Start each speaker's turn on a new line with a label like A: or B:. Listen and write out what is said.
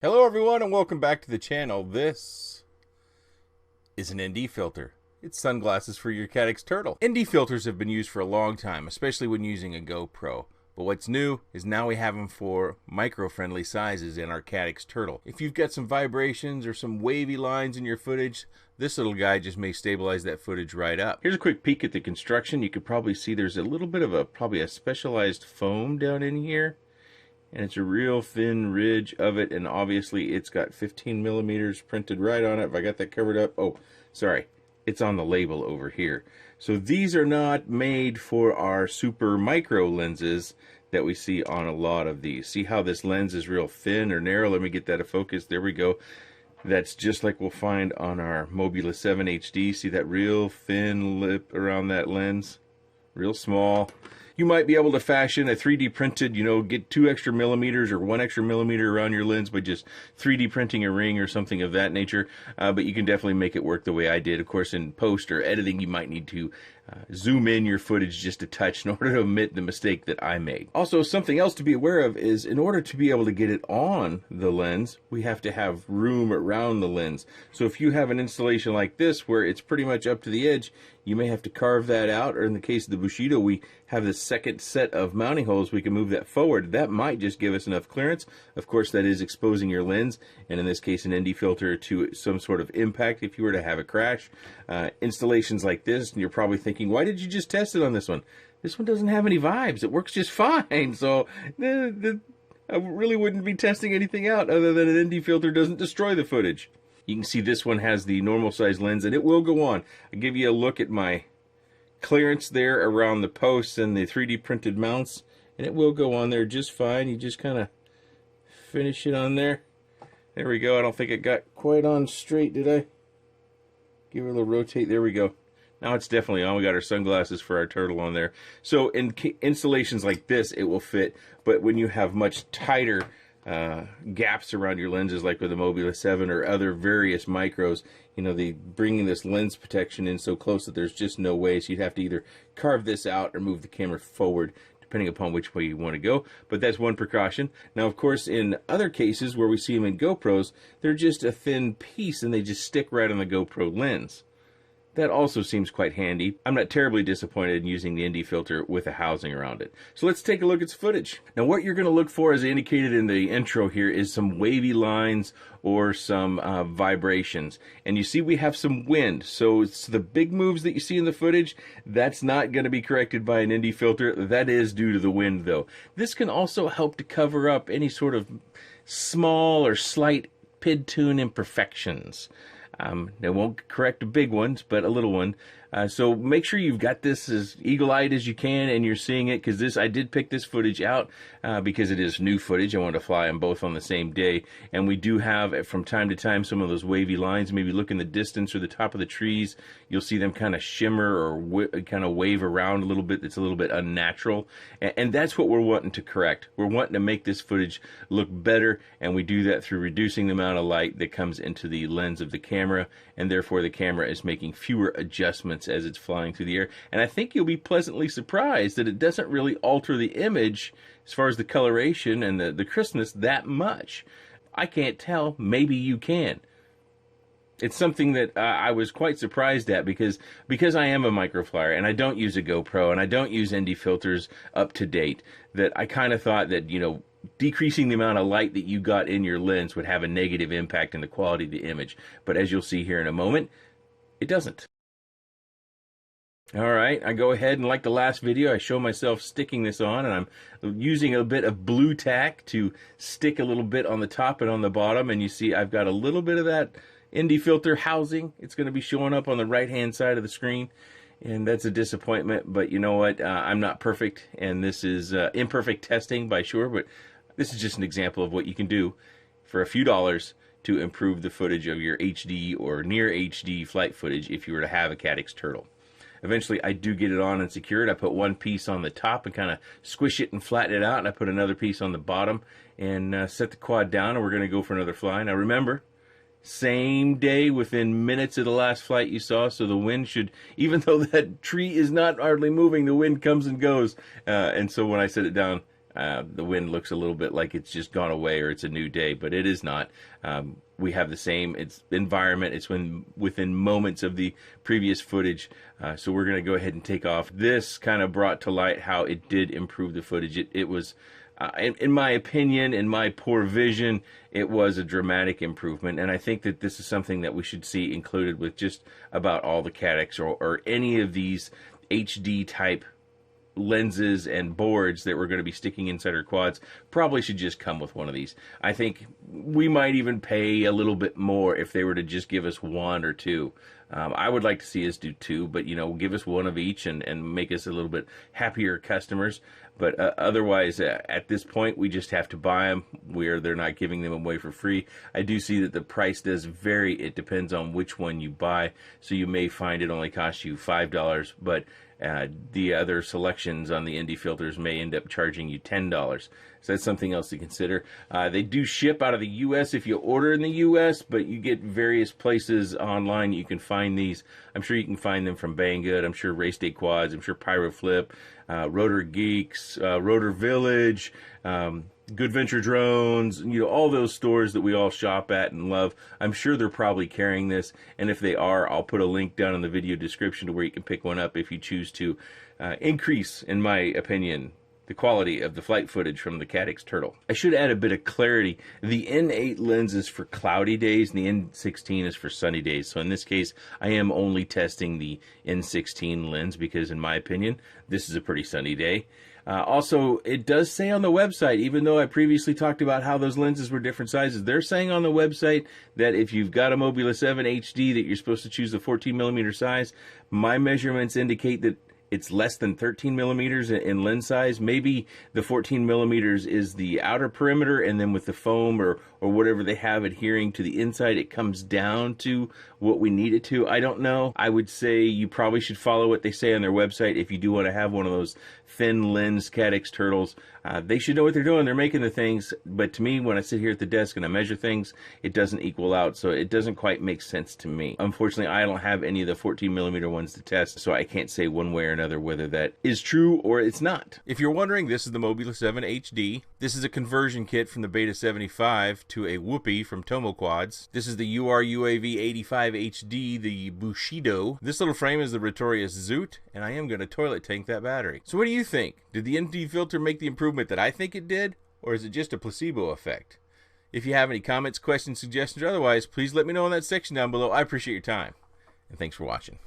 A: Hello everyone and welcome back to the channel. This is an ND filter. It's sunglasses for your Caddx Turtle. ND filters have been used for a long time, especially when using a GoPro. But what's new is now we have them for micro-friendly sizes in our Caddx Turtle. If you've got some vibrations or some wavy lines in your footage, this little guy just may stabilize that footage right up. Here's a quick peek at the construction. You could probably see there's a little bit of probably a specialized foam down in here. And it's a real thin ridge of it, and obviously it's got 15 millimeters printed right on it. If I got that covered up, oh, sorry, it's on the label over here. So these are not made for our super micro lenses that we see on a lot of these. See how this lens is real thin or narrow? Let me get that a focus. There we go. That's just like we'll find on our Mobula 7 HD. See that real thin lip around that lens? Real small. You might be able to fashion a 3D printed, get 2 extra millimeters or 1 extra millimeter around your lens by just 3D printing a ring or something of that nature. But you can definitely make it work the way I did. Of course, in post or editing, you might need to zoom in your footage just a touch in order to omit the mistake that I made. Also, something else to be aware of is in order to be able to get it on the lens, we have to have room around the lens. So if you have an installation like this where it's pretty much up to the edge, you may have to carve that out, or in the case of the Bushido, we have this second set of mounting holes. We can move that forward. That might just give us enough clearance. Of course, that is exposing your lens, and in this case, an ND filter to some sort of impact if you were to have a crash. Installations like this, and you're probably thinking, why did you just test it on this one? This one doesn't have any vibes. It works just fine. So I really wouldn't be testing anything out other than an ND filter doesn't destroy the footage. You can see this one has the normal size lens, and it will go on. I'll give you a look at my clearance there around the posts and the 3D printed mounts, and it will go on there just fine. You just kind of finish it on there. There we go. I don't think it got quite on straight, did I? Give it a little rotate. There we go. Now it's definitely on. We got our sunglasses for our turtle on there. So in installations like this, it will fit, but when you have much tighter gaps around your lenses, like with the Mobula 7 or other various micros, they bringing this lens protection in so close that there's just no way. So you'd have to either carve this out or move the camera forward, depending upon which way you want to go. But that's one precaution. Now, of course, in other cases where we see them in GoPros, they're just a thin piece and they just stick right on the GoPro lens. That also seems quite handy. I'm not terribly disappointed in using the ND filter with a housing around it. So let's take a look at some footage. Now what you're going to look for, as indicated in the intro here, is some wavy lines or some vibrations. And you see we have some wind. So it's the big moves that you see in the footage, that's not going to be corrected by an ND filter. That is due to the wind though. This can also help to cover up any sort of small or slight PID tune imperfections. It won't correct the big ones, but a little one. So make sure you've got this as eagle-eyed as you can and you're seeing it, because I did pick this footage out because it is new footage. I wanted to fly them both on the same day. And we do have, from time to time, some of those wavy lines. Maybe look in the distance or the top of the trees. You'll see them kind of shimmer or kind of wave around a little bit. It's a little bit unnatural. And that's what we're wanting to correct. We're wanting to make this footage look better, and we do that through reducing the amount of light that comes into the lens of the camera, and therefore the camera is making fewer adjustments as it's flying through the air. And I think you'll be pleasantly surprised that it doesn't really alter the image as far as the coloration and the crispness that much. I can't tell. Maybe you can. It's something that I was quite surprised at because I am a microflyer and I don't use a GoPro and I don't use ND filters up to date, that I kind of thought that, decreasing the amount of light that you got in your lens would have a negative impact in the quality of the image. But as you'll see here in a moment, it doesn't. All right, I go ahead and, like the last video, I show myself sticking this on, and I'm using a bit of blue tack to stick a little bit on the top and on the bottom, and you see I've got a little bit of that ND filter housing. It's going to be showing up on the right-hand side of the screen, and that's a disappointment, but you know what? I'm not perfect, and this is imperfect testing by sure, but this is just an example of what you can do for a few dollars to improve the footage of your HD or near HD flight footage if you were to have a Caddx Turtle. Eventually, I do get it on and secured. I put one piece on the top and kind of squish it and flatten it out, and I put another piece on the bottom and set the quad down, and we're going to go for another fly. Now remember, same day, within minutes of the last flight you saw, so the wind should, even though that tree is not hardly moving, the wind comes and goes. And so when I set it down, The wind looks a little bit like it's just gone away or it's a new day, but it is not. We have the same environment. It's within moments of the previous footage. So we're going to go ahead and take off. This kind of brought to light how it did improve the footage. It was, in my opinion, in my poor vision, it was a dramatic improvement. And I think that this is something that we should see included with just about all the Caddx or any of these HD type lenses and boards that we're going to be sticking inside our quads. Probably should just come with one of these. I think we might even pay a little bit more if they were to just give us one or two. I would like to see us do two, but give us one of each and make us a little bit happier customers. But otherwise, at this point, we just have to buy them where they're not giving them away for free. I do see that the price does vary. It depends on which one you buy. So you may find it only costs you $5, but the other selections on the ND filters may end up charging you $10. So that's something else to consider. They do ship out of the U.S. if you order in the U.S., but you get various places online you can find these. I'm sure you can find them from Banggood. I'm sure RaceDayQuads. I'm sure PyroFlip, RotorGeeks, Rotor Village, Good Venture Drones, all those stores that we all shop at and love. I'm sure they're probably carrying this, and if they are, I'll put a link down in the video description to where you can pick one up if you choose to increase, in my opinion, the quality of the flight footage from the Caddx Turtle. I should add a bit of clarity. The N8 lens is for cloudy days, and the N16 is for sunny days. So in this case, I am only testing the N16 lens because, in my opinion, this is a pretty sunny day. Also, it does say on the website, even though I previously talked about how those lenses were different sizes, they're saying on the website that if you've got a Mobula 7 HD that you're supposed to choose the 14mm size. My measurements indicate that it's less than 13 millimeters in lens size. Maybe the 14 millimeters is the outer perimeter, and then with the foam or whatever they have adhering to the inside, it comes down to what we need it to. I don't know. I would say you probably should follow what they say on their website if you do want to have one of those thin lens Caddx Turtles. They should know what they're doing. They're making the things, but to me, when I sit here at the desk and I measure things, it doesn't equal out, so it doesn't quite make sense to me. Unfortunately, I don't have any of the 14 millimeter ones to test, so I can't say one way or another whether that is true or it's not. If you're wondering, this is the Mobula 7 HD. This is a conversion kit from the Beta 75 to a Whoopee from Tomo Quads. This is the URUAV 85 HD, the Bushido. This little frame is the Rotorius Zoot, and I am going to toilet tank that battery. So what do you think? Did the ND filter make the improvement that I think it did, or is it just a placebo effect? If you have any comments, questions, suggestions, or otherwise, please let me know in that section down below. I appreciate your time, and thanks for watching.